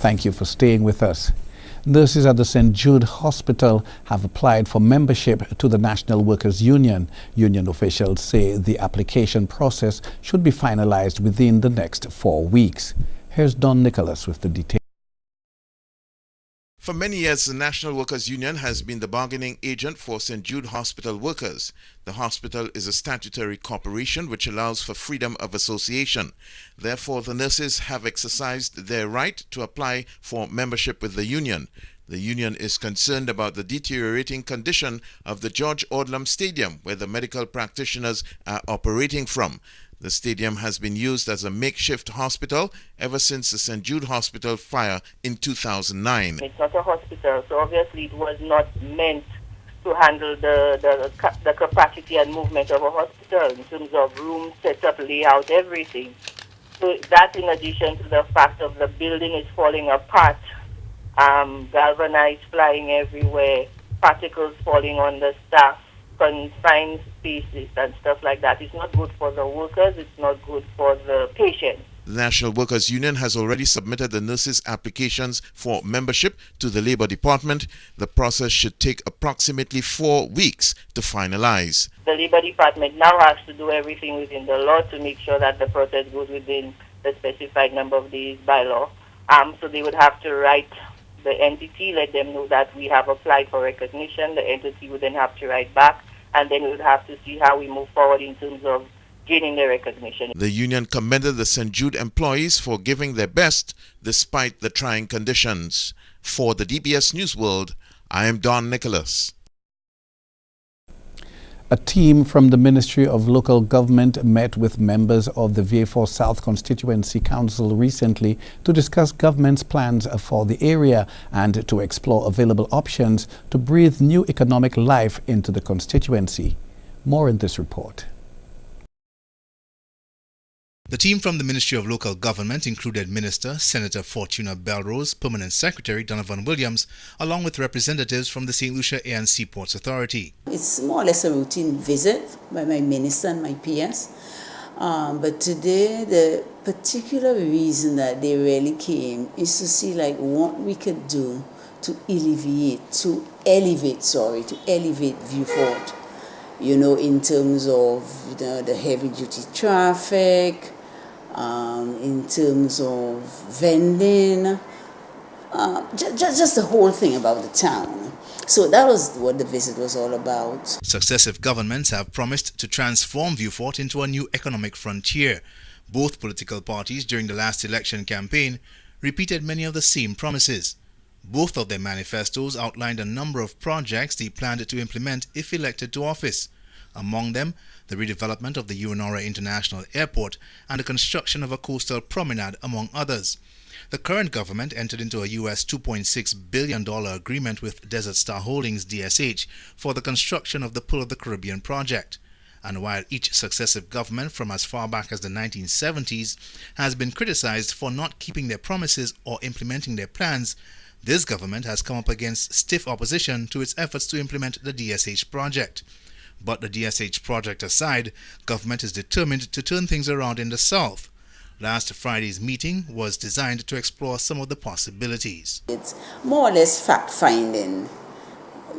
Thank you for staying with us. Nurses at the St. Jude Hospital have applied for membership to the National Workers' Union. Union officials say the application process should be finalized within the next 4 weeks. Here's Don Nicholas with the details. For many years, the National Workers' Union has been the bargaining agent for St. Jude Hospital workers. The hospital is a statutory corporation which allows for freedom of association. Therefore, the nurses have exercised their right to apply for membership with the union. The union is concerned about the deteriorating condition of the George Odlum Stadium, where the medical practitioners are operating from. The stadium has been used as a makeshift hospital ever since the St. Jude Hospital fire in 2009. It's not a hospital, so obviously it was not meant to handle the capacity and movement of a hospital in terms of room setup, layout, everything. So that, in addition to the fact of the building is falling apart, galvanized flying everywhere, particles falling on the staff, confined spaces and stuff like that. It's not good for the workers, it's not good for the patients. The National Workers' Union has already submitted the nurses' applications for membership to the Labour Department. The process should take approximately 4 weeks to finalize. The Labour Department now has to do everything within the law to make sure that the process goes within the specified number of days by law. So they would have to write the entity, let them know that we have applied for recognition. The entity would then have to write back, and then we would have to see how we move forward in terms of gaining the recognition. The union commended the St. Jude employees for giving their best despite the trying conditions. For the DBS News World, I am Don Nicholas. A team from the Ministry of Local Government met with members of the Vieux-Fort South Constituency Council recently to discuss government's plans for the area and to explore available options to breathe new economic life into the constituency. More in this report. The team from the Ministry of Local Government included Minister Senator Fortuna Belrose, Permanent Secretary Donovan Williams, along with representatives from the St. Lucia ANC Ports Authority. It's more or less a routine visit by my minister and my PS. But today, the particular reason that they really came is to see like what we could do to elevate Vieux-Fort. You know, in terms of the heavy-duty traffic, in terms of vending, just the whole thing about the town. So that was what the visit was all about. Successive governments have promised to transform Vieux-Fort into a new economic frontier. Both political parties during the last election campaign repeated many of the same promises. Both of their manifestos outlined a number of projects they planned to implement if elected to office. Among them, the redevelopment of the Urinora International Airport and the construction of a coastal promenade, among others. The current government entered into a US $2.6 billion agreement with Desert Star Holdings DSH for the construction of the Pearl of the Caribbean project. And while each successive government from as far back as the 1970s has been criticized for not keeping their promises or implementing their plans, this government has come up against stiff opposition to its efforts to implement the DSH project. But the DSH project aside, government is determined to turn things around in the South. Last Friday's meeting was designed to explore some of the possibilities. It's more or less fact-finding,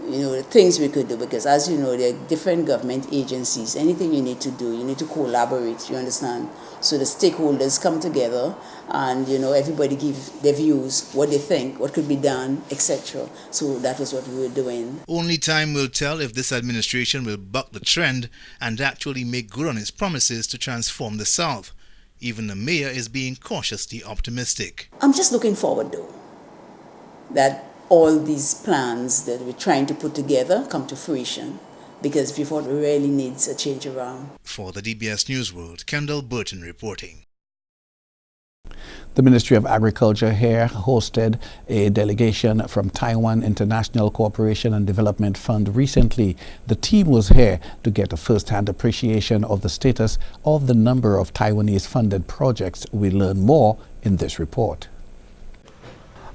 the things we could do, because as you know, there are different government agencies. Anything you need to do, you need to collaborate, you understand? So the stakeholders come together and, everybody give their views, what they think, what could be done, etc. So that was what we were doing. Only time will tell if this administration will buck the trend and actually make good on its promises to transform the South. Even the mayor is being cautiously optimistic. I'm just looking forward, though, that all these plans that we're trying to put together come to fruition, because Vieux-Fort really needs a change around. For the DBS News World, Kendall Burton reporting. The Ministry of Agriculture here hosted a delegation from Taiwan International Cooperation and Development Fund recently. The team was here to get a first-hand appreciation of the status of the number of Taiwanese-funded projects. We learn more in this report.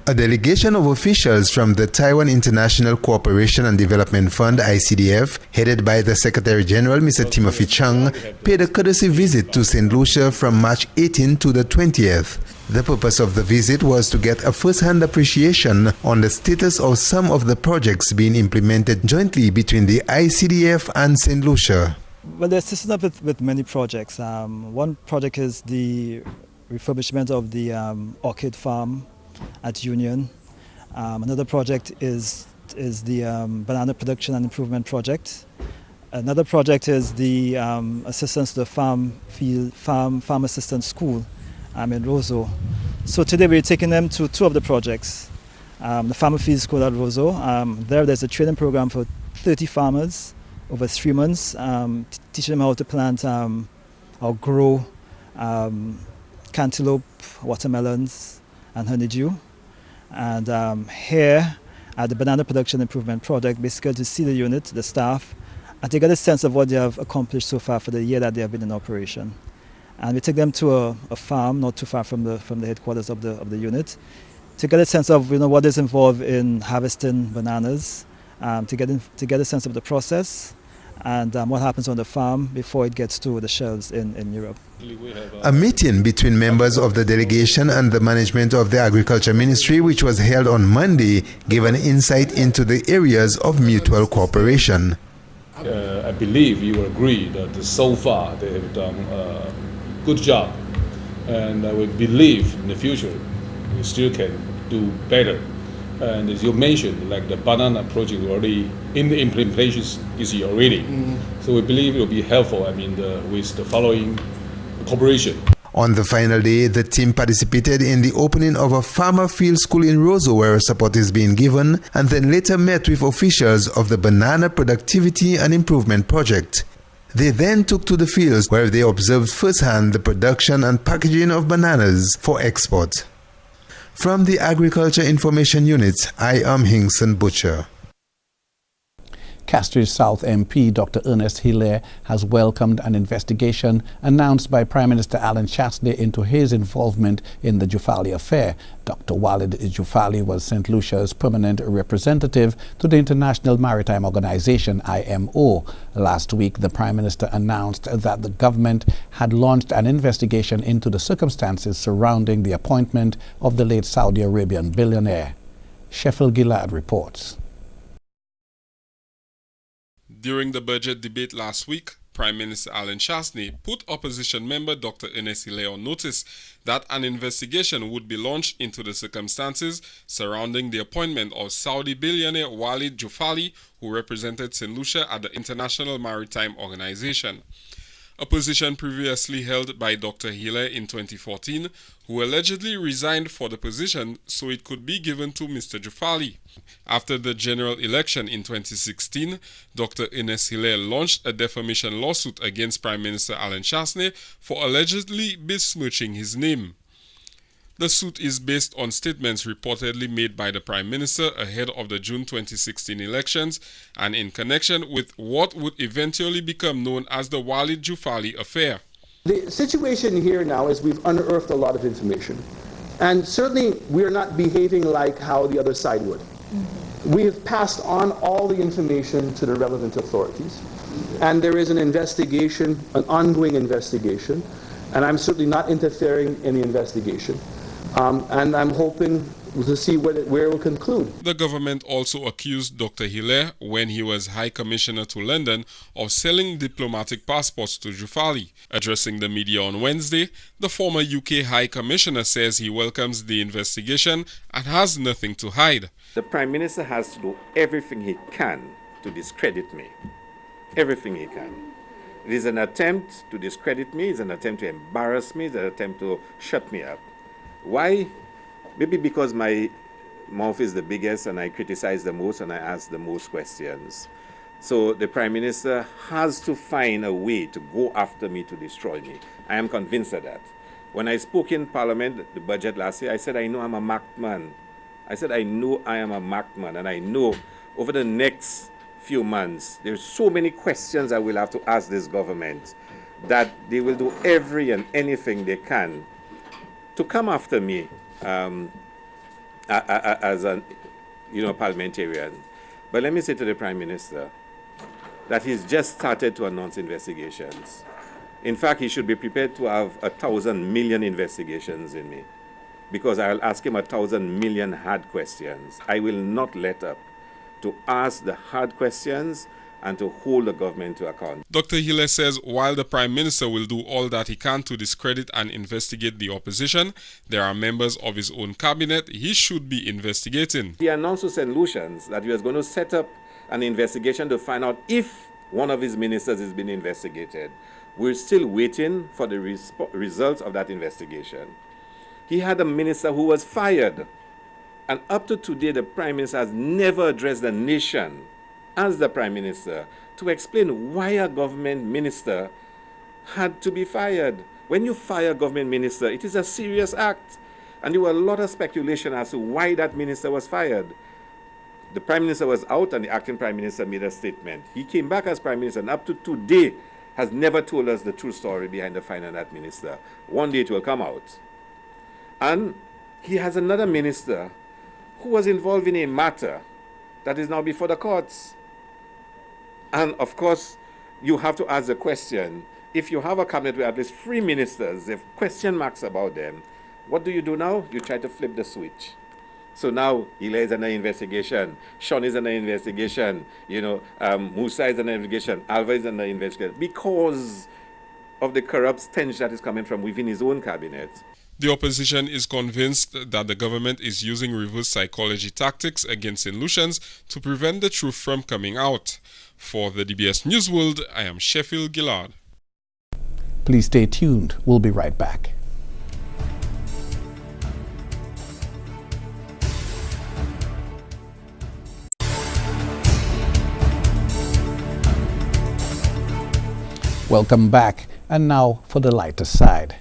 A delegation of officials from the Taiwan International Cooperation and Development Fund, ICDF, headed by the Secretary General, Mr. Timothy Chung, paid a courtesy visit to St. Lucia from March 18 to the 20th. The purpose of the visit was to get a first-hand appreciation on the status of some of the projects being implemented jointly between the ICDF and St. Lucia. Well, they're assisting us with many projects. One project is the refurbishment of the orchid farm at Union. Another project is the banana production and improvement project. Another project is the assistance to the farm assistance school in Roseau. So today we're taking them to two of the projects. The farmer field school at Roseau. There's a training program for 30 farmers over 3 months, teaching them how to plant or grow cantaloupe, watermelons, and honeydew. And here at the Banana Production Improvement Project, basically to see the unit, the staff, and to get a sense of what they have accomplished so far for the year that they have been in operation. And we take them to a farm not too far from the headquarters of the unit to get a sense of what is involved in harvesting bananas, to get a sense of the process and what happens on the farm before it gets to the shelves in Europe. A meeting between members of the delegation and the management of the Agriculture Ministry, which was held on Monday, gave an insight into the areas of mutual cooperation. I believe you will agree that so far they have done a good job, and I would believe in the future we still can do better. And as you mentioned, like the banana project already in the implementation is already. So we believe it will be helpful, with the following cooperation. On the final day, the team participated in the opening of a farmer field school in Roseau where support is being given, and then later met with officials of the Banana Productivity and Improvement Project. They then took to the fields where they observed firsthand the production and packaging of bananas for export. From the Agriculture Information Unit, I am Hinkson Butcher. Castries South MP Dr. Ernest Hilaire has welcomed an investigation announced by Prime Minister Alan Chastanet into his involvement in the Jufali affair. Dr. Walid Jufali was St. Lucia's permanent representative to the International Maritime Organization, IMO. Last week, the Prime Minister announced that the government had launched an investigation into the circumstances surrounding the appointment of the late Saudi Arabian billionaire. Sheffield Gilad reports. During the budget debate last week, Prime Minister Alan Chastanet put opposition member Dr. Ernest Hilaire on notice that an investigation would be launched into the circumstances surrounding the appointment of Saudi billionaire Walid Jufali, who represented St. Lucia at the International Maritime Organization. A position previously held by Dr. Hilaire in 2014, who allegedly resigned for the position so it could be given to Mr. Jufali. After the general election in 2016, Dr. Ernest Hilaire launched a defamation lawsuit against Prime Minister Alan Chastanet for allegedly besmirching his name. The suit is based on statements reportedly made by the Prime Minister ahead of the June 2016 elections and in connection with what would eventually become known as the Walid Jufali affair. The situation here now is we've unearthed a lot of information, and certainly we're not behaving like how the other side would. We have passed on all the information to the relevant authorities, and there is an investigation, an ongoing investigation, and I'm certainly not interfering in the investigation. And I'm hoping to see where it will conclude. The government also accused Dr. Hilaire, when he was High Commissioner to London, of selling diplomatic passports to Jufali. Addressing the media on Wednesday, the former UK High Commissioner says he welcomes the investigation and has nothing to hide. The Prime Minister has to do everything he can to discredit me. Everything he can. It is an attempt to discredit me, it's an attempt to embarrass me, it's an attempt to shut me up. Why? Maybe because my mouth is the biggest and I criticize the most and I ask the most questions. So the Prime Minister has to find a way to go after me, to destroy me. I am convinced of that. When I spoke in Parliament, the budget last year, I said I know I'm a marked man. I said I know I am a marked man, and I know over the next few months there's so many questions I will have to ask this government that they will do every and anything they can to come after me as a parliamentarian. But let me say to the Prime Minister that he's just started to announce investigations. In fact, he should be prepared to have 1,000 million investigations in me. because I'll ask him 1,000,000,000 hard questions. I will not let up to ask the hard questions and to hold the government to account. Dr. Hille says while the Prime Minister will do all that he can to discredit and investigate the opposition, there are members of his own cabinet he should be investigating. He announced to St. Lucians that he was going to set up an investigation to find out if one of his ministers is being investigated. We're still waiting for the results of that investigation. He had a minister who was fired, and up to today the Prime Minister has never addressed the nation as the Prime Minister to explain why a government minister had to be fired. When you fire a government minister, it is a serious act, and there were a lot of speculation as to why that minister was fired. The Prime Minister was out and the acting Prime Minister made a statement. He came back as Prime Minister and up to today has never told us the true story behind the firing of that minister. One day it will come out. And he has another minister who was involved in a matter that is now before the courts. And of course, you have to ask the question, if you have a cabinet with at least 3 ministers, if question marks about them, what do you do now? You try to flip the switch. So now Hille is under investigation, Sean is under investigation, Musa is under investigation, Alva is under investigation, because of the corrupt stench that is coming from within his own cabinet. The opposition is convinced that the government is using reverse psychology tactics against St. Lucians to prevent the truth from coming out. For the DBS News World, I am Sheffield Gillard. Please stay tuned. We'll be right back. Welcome back. And now for the lighter side.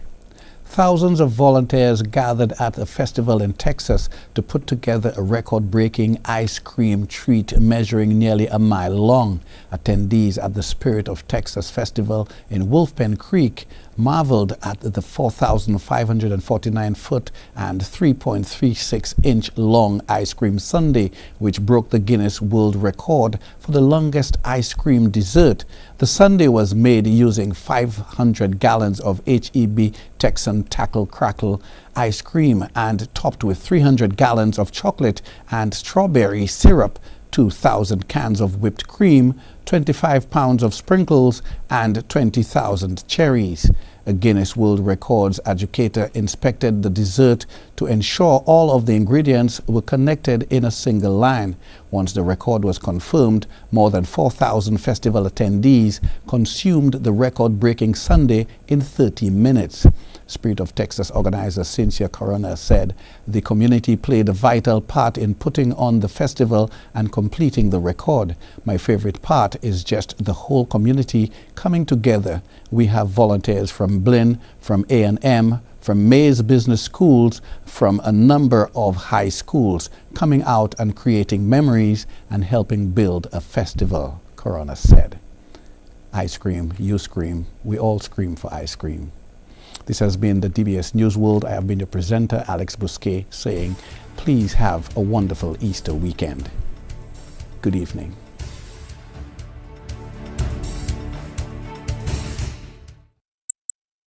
Thousands of volunteers gathered at a festival in Texas to put together a record-breaking ice cream treat measuring nearly a mile long. Attendees at the Spirit of Texas Festival in Wolfpen Creek marveled at the 4,549-foot and 3.36-inch long ice cream sundae, which broke the Guinness World Record for the longest ice cream dessert. The sundae was made using 500 gallons of H-E-B Texan Tackle Crackle ice cream and topped with 300 gallons of chocolate and strawberry syrup, 2,000 cans of whipped cream, 25 pounds of sprinkles, and 20,000 cherries. A Guinness World Records educator inspected the dessert to ensure all of the ingredients were connected in a single line. Once the record was confirmed, more than 4,000 festival attendees consumed the record-breaking sundae in 30 minutes. Spirit of Texas organizer Cynthia Corona said the community played a vital part in putting on the festival and completing the record. My favorite part is just the whole community coming together. We have volunteers from Blinn, from A&M, from Mays Business Schools, from a number of high schools coming out and creating memories and helping build a festival, Corona said. Ice cream, you scream, we all scream for ice cream. This has been the DBS News World. I have been the presenter, Alex Bousquet, saying please have a wonderful Easter weekend. Good evening.